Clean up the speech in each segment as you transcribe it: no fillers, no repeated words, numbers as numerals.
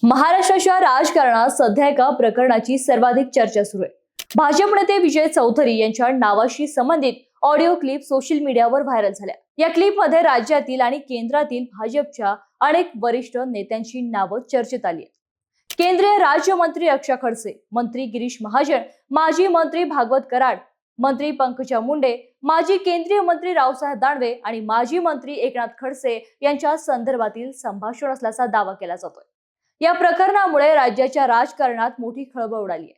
महाराष्ट्राच्या राजकारणात सध्या एका प्रकरणाची सर्वाधिक चर्चा सुरू आहे। भाजप नेते विजय चौधरी यांच्या नावाशी संबंधित ऑडिओ क्लिप सोशल मीडियावर व्हायरल झाल्या। या क्लिपमध्ये राज्यातील आणि केंद्रातील भाजपच्या अनेक वरिष्ठ नेत्यांची नावं चर्चेत आली आहेत। केंद्रीय राज्यमंत्री रक्षा खडसे, मंत्री गिरीश महाजन, माजी मंत्री भागवत कराड, मंत्री पंकजा मुंडे, माजी केंद्रीय मंत्री रावसाहेब दानवे आणि माजी मंत्री एकनाथ खडसे यांच्या संदर्भातील संभाषण असल्याचा दावा केला जातोय। या प्रकरणामुळे राज्याच्या राजकारणात मोठी खळबळ उडाली आहे।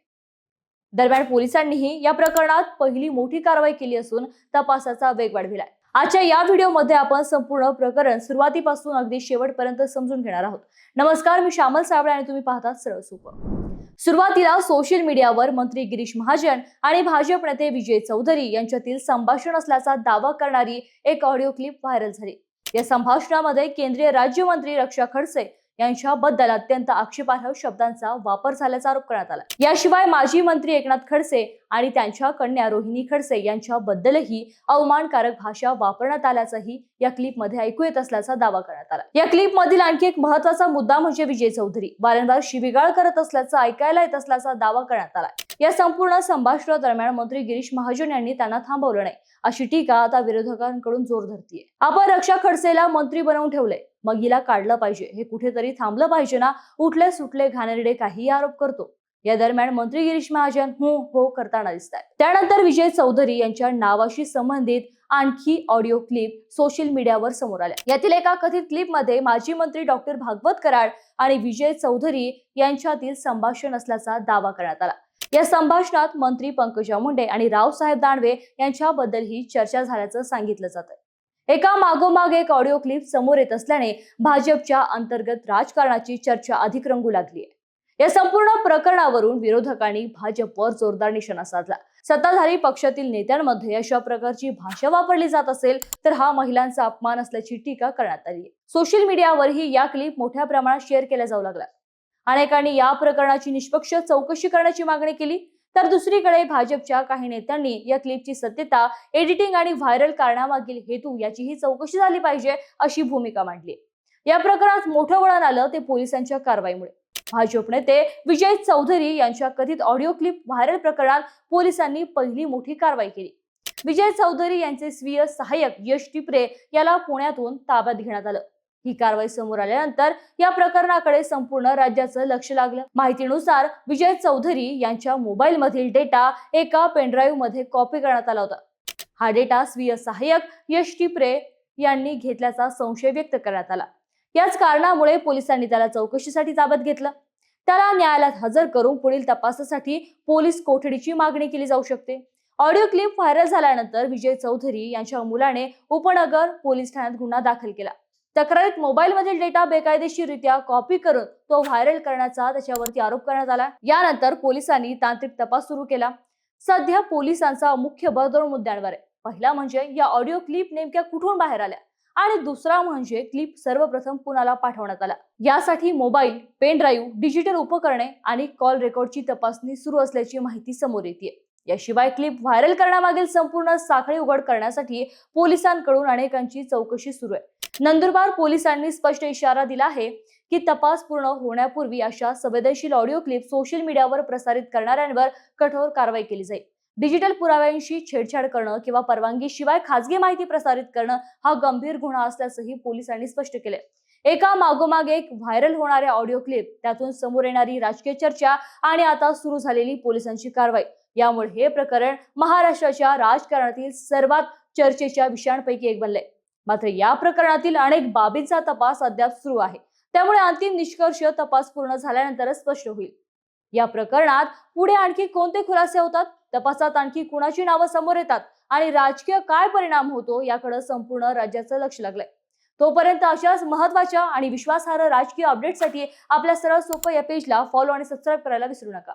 दरम्यान पोलिसांनीही या प्रकरणात पहिली मोठी कारवाई केली असून तपासाचा वेग वाढविलाय। आजच्या या व्हिडिओमध्ये आपण संपूर्ण प्रकरण सुरुवातीपासून अगदी शेवटपर्यंत समजून घेणार आहोत। नमस्कार, मी श्यामल साबळे आणि तुम्ही पाहतात सरळ सोपं। सुरुवातीला सोशल मीडियावर मंत्री गिरीश महाजन आणि भाजप नेते विजय चौधरी यांच्यातील संभाषण असल्याचा दावा करणारी एक ऑडिओ क्लिप व्हायरल झाली। या संभाषणामध्ये केंद्रीय राज्यमंत्री रक्षा खडसे यांच्याबद्दल अत्यंत आक्षेपार्ह शब्दांचा वापर झाल्याचा आरोप करण्यात आला। याशिवाय माजी मंत्री एकनाथ खडसे आणि त्यांच्या कन्या रोहिणी खडसे यांच्याबद्दलही अवमानकारक भाषा वापरण्यात आल्याचंही या क्लिपमध्ये ऐकू येत असल्याचा दावा करण्यात आला। या क्लिप मधील आणखी एक महत्त्वाचा मुद्दा म्हणजे विजय चौधरी वारंवार शिवीगाळ करत असल्याचं ऐकायला येत असल्याचा दावा करण्यात आला। या संपूर्ण संभाषणादरम्यान मंत्री गिरीश महाजन यांनी त्यांना थांबवलं नाही, अशी टीका आता विरोधकांकडून जोर धरतीये। आपण रक्षा खडसेला मंत्री बनवून ठेवले, मग हिला काढलं पाहिजे, हे कुठेतरी थांबलं पाहिजे ना, उठले सुटले घाणेरडे काही आरोप करतो। या दरम्यान मंत्री गिरीश महाजन हो करताना दिसतात। त्यानंतर विजय चौधरी यांच्या नावाशी संबंधित आणखी ऑडिओ क्लिप सोशल मीडियावर समोर आल्या। यातील एका कथित क्लिप मध्ये माजी मंत्री डॉक्टर भागवत कराड आणि विजय चौधरी यांच्यातील संभाषण असल्याचा दावा करण्यात आला। या संभाषणात मंत्री पंकजा मुंडे आणि रावसाहेब दानवे यांच्याबद्दलही चर्चा झाल्याचं सांगितलं जातंय। एका मागोमाग एक ऑडिओ क्लिप समोर येत असल्याने भाजपच्या अंतर्गत राजकारणाची चर्चा अधिक रंगू लागली आहे। या संपूर्ण प्रकरणावरून विरोधकांनी भाजपवर जोरदार निशाणा साधला। सत्ताधारी पक्षातील नेत्यांमध्ये अशा प्रकारची भाषा वापरली जात असेल तर हा महिलांचा अपमान असल्याची टीका करण्यात आली आहे। सोशल मीडियावरही या क्लिप मोठ्या प्रमाणात शेअर केल्या जाऊ लागल्या। अनेकांनी या प्रकरणाची निष्पक्ष चौकशी करण्याची मागणी केली, तर दुसरीकडे भाजपच्या काही नेत्यांनी या क्लिपची सत्यता, एडिटिंग आणि व्हायरल करण्यामागील हेतू याचीही चौकशी झाली पाहिजे अशी भूमिका मांडली। या प्रकरणात मोठं वळण आलं ते पोलिसांच्या कारवाईमुळे। भाजप नेते विजय चौधरी यांच्या कथित ऑडिओ क्लिप व्हायरल प्रकरणात पोलिसांनी पहिली मोठी कारवाई केली। विजय चौधरी यांचे स्वीय सहाय्यक यश टिपरे याला पुण्यातून ताब्यात घेण्यात आलं। ही कारवाई समोर आल्यानंतर या प्रकरणाकडे संपूर्ण राज्याचं लक्ष लागलं। माहितीनुसार विजय चौधरी यांच्या मोबाईल मधील डेटा एका पेनड्राईव्ह मध्ये कॉपी करण्यात आला होता। हा डेटा स्वीय सहाय्यक यश टिपरे यांनी घेतल्याचा संशय व्यक्त करण्यात आला। याच कारणामुळे पोलिसांनी त्याला चौकशीसाठी ताब्यात घेतलं। त्याला न्यायालयात हजर करून पुढील तपासासाठी पोलीस कोठडीची मागणी केली जाऊ शकते। ऑडिओ क्लिप व्हायरल झाल्यानंतर विजय चौधरी यांच्या मुलाने उपनगर पोलीस ठाण्यात गुन्हा दाखल केला। तक्रारीत मोबाईल मधील डेटा बेकायदेशीररित्या कॉपी करून तो व्हायरल करण्याचा त्याच्यावरती आरोप करण्यात आला। यानंतर पोलिसांनी तांत्रिक तपास सुरू केला। सध्या पोलिसांचा मुख्य भर दोन मुद्द्यांवर आहे। पहिला म्हणजे या ऑडिओ क्लिप नेमक्या कुठून बाहेर आल्या आणि दुसरा म्हणजे क्लिप सर्वप्रथम कुणाला पाठवण्यात आला। यासाठी मोबाईल, पेन ड्राईव्ह, डिजिटल उपकरणे आणि कॉल रेकॉर्डची तपासणी सुरू असल्याची माहिती समोर येते। याशिवाय क्लिप व्हायरल करण्यामागील संपूर्ण साखळी उघड करण्यासाठी पोलिसांकडून अनेकांची चौकशी सुरू आहे। नंदुरबार पोलिसांनी स्पष्ट इशारा दिला आहे की तपास पूर्ण होण्यापूर्वी अशा संवेदनशील ऑडिओ क्लिप सोशल मीडियावर प्रसारित करणाऱ्यांवर कठोर कारवाई केली जाईल। डिजिटल पुराव्यांशी छेडछाड करणं किंवा परवानगीशिवाय खासगी माहिती प्रसारित करणं हा गंभीर गुन्हा असल्याचंही पोलिसांनी स्पष्ट केले। एका मागोमाग एक व्हायरल होणाऱ्या ऑडिओ क्लिप, त्यातून समोर येणारी राजकीय चर्चा आणि आता सुरू झालेली पोलिसांची कारवाई यामुळे हे प्रकरण महाराष्ट्राच्या राजकारणातील सर्वात चर्चेच्या विषयांपैकी एक बनले। मात्र या प्रकरणातील अनेक बाबींचा तपास अद्याप सुरू आहे, त्यामुळे अंतिम निष्कर्ष तपास पूर्ण झाल्यानंतरच स्पष्ट होईल। या प्रकरणात पुढे आणखी कोणते खुलासे होतात, तपासात आणखी कुणाची नावं समोर येतात आणि राजकीय काय परिणाम होतो याकडे संपूर्ण राज्याचं लक्ष लागलंय। तोपर्यंत अशाच महत्त्वाच्या आणि विश्वासार्ह राजकीय अपडेटसाठी आपल्या सरळ सोपं या पेजला फॉलो आणि सबस्क्राईब करायला विसरू नका।